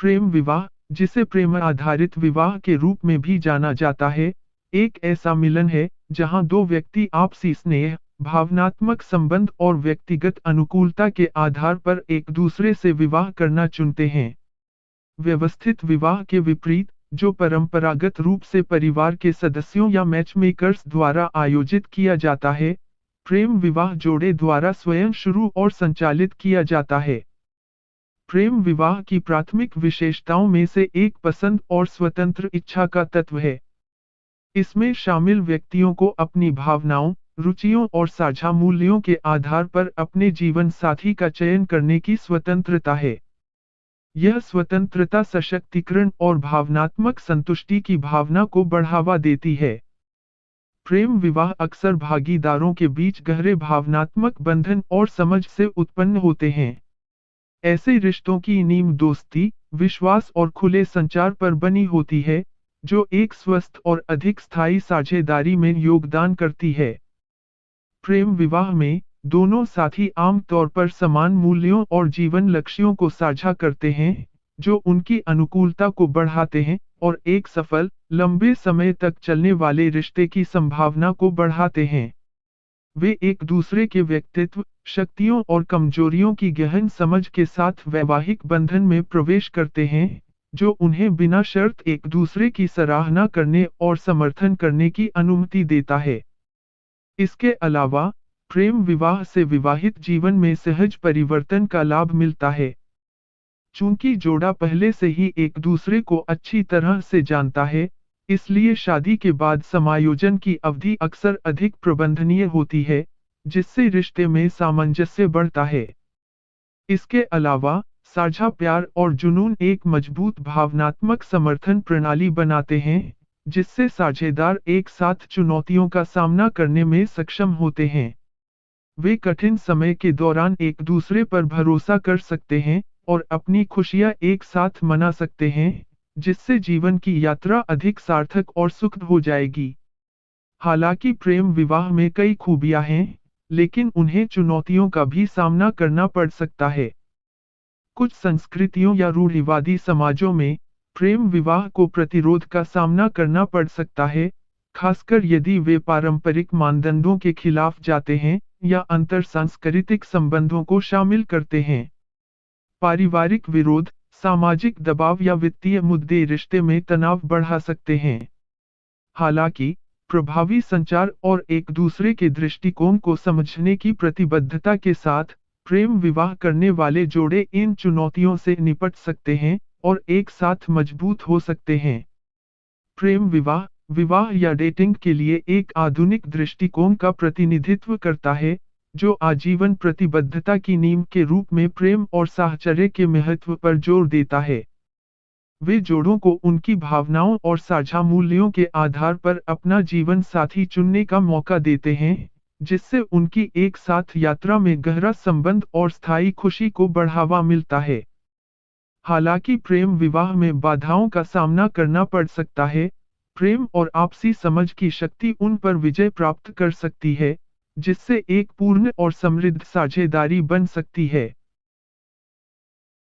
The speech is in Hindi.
प्रेम विवाह, जिसे प्रेम आधारित विवाह के रूप में भी जाना जाता है, एक ऐसा मिलन है जहां दो व्यक्ति आपसी स्नेह, भावनात्मक संबंध और व्यक्तिगत अनुकूलता के आधार पर एक दूसरे से विवाह करना चुनते हैं। व्यवस्थित विवाह के विपरीत, जो परंपरागत रूप से परिवार के सदस्यों या मैचमेकर्स द्वारा आयोजित किया जाता है, प्रेम विवाह जोड़े द्वारा स्वयं शुरू और संचालित किया जाता है। प्रेम विवाह की प्राथमिक विशेषताओं में से एक पसंद और स्वतंत्र इच्छा का तत्व है। इसमें शामिल व्यक्तियों को अपनी भावनाओं, रुचियों और साझा मूल्यों के आधार पर अपने जीवन साथी का चयन करने की स्वतंत्रता है। यह स्वतंत्रता सशक्तिकरण और भावनात्मक संतुष्टि की भावना को बढ़ावा देती है। प्रेम विवाह अक्सर भागीदारों के बीच गहरे भावनात्मक बंधन और समझ से उत्पन्न होते हैं। ऐसे रिश्तों की नींव दोस्ती, विश्वास और खुले संचार पर बनी होती है, जो एक स्वस्थ और अधिक स्थायी साझेदारी में योगदान करती है। प्रेम विवाह में, दोनों साथी आमतौर पर समान मूल्यों और जीवन लक्ष्यों को साझा करते हैं, जो उनकी अनुकूलता को बढ़ाते हैं और एक सफल, लंबे समय तक चलने वाले रिश्ते की संभावना को बढ़ाते हैं। वे एक दूसरे के व्यक्तित्व, शक्तियों और कमजोरियों की गहन समझ के साथ वैवाहिक बंधन में प्रवेश करते हैं, जो उन्हें बिना शर्त एक दूसरे की सराहना करने और समर्थन करने की अनुमति देता है। इसके अलावा, प्रेम विवाह से विवाहित जीवन में सहज परिवर्तन का लाभ मिलता है। चूंकि जोड़ा पहले से ही एक दूसरे को अच्छी तरह से जानता है, इसलिए शादी के बाद समायोजन की अवधि अक्सर अधिक प्रबंधनीय होती है, जिससे रिश्ते में सामंजस्य बढ़ता है। इसके अलावा, साझा प्यार और जुनून एक मजबूत भावनात्मक समर्थन प्रणाली बनाते हैं, जिससे साझेदार एक साथ चुनौतियों का सामना करने में सक्षम होते हैं। वे कठिन समय के दौरान एक दूसरे पर भरोसा कर सकते हैं और अपनी खुशियां एक साथ मना सकते हैं, जिससे जीवन की यात्रा अधिक सार्थक और सुखद हो जाएगी। हालांकि प्रेम विवाह में कई खूबियां हैं, लेकिन उन्हें चुनौतियों का भी सामना करना पड़ सकता है। कुछ संस्कृतियों या रूढ़िवादी समाजों में, प्रेम विवाह को प्रतिरोध का सामना करना पड़ सकता है, खासकर यदि वे पारंपरिक मानदंडों के खिलाफ जाते हैं या अंतर सांस्कृतिक संबंधों को शामिल करते हैं। पारिवारिक विरोध, सामाजिक दबाव या वित्तीय मुद्दे रिश्ते में तनाव बढ़ा सकते हैं। हालांकि, प्रभावी संचार और एक दूसरे के दृष्टिकोण को समझने की प्रतिबद्धता के साथ, प्रेम विवाह करने वाले जोड़े इन चुनौतियों से निपट सकते हैं और एक साथ मजबूत हो सकते हैं। प्रेम विवाह, विवाह या डेटिंग के लिए एक आधुनिक दृष्टिकोण का प्रतिनिधित्व करता है, जो आजीवन प्रतिबद्धता की नींव के रूप में प्रेम और साहचर्य के महत्व पर जोर देता है। वे जोड़ों को उनकी भावनाओं और साझा मूल्यों के आधार पर अपना जीवन साथी चुनने का मौका देते हैं, जिससे उनकी एक साथ यात्रा में गहरा संबंध और स्थायी खुशी को बढ़ावा मिलता है। हालांकि प्रेम विवाह में बाधाओं का सामना करना पड़ सकता है, प्रेम और आपसी समझ की शक्ति उन पर विजय प्राप्त कर सकती है, जिससे एक पूर्ण और समृद्ध साझेदारी बन सकती है।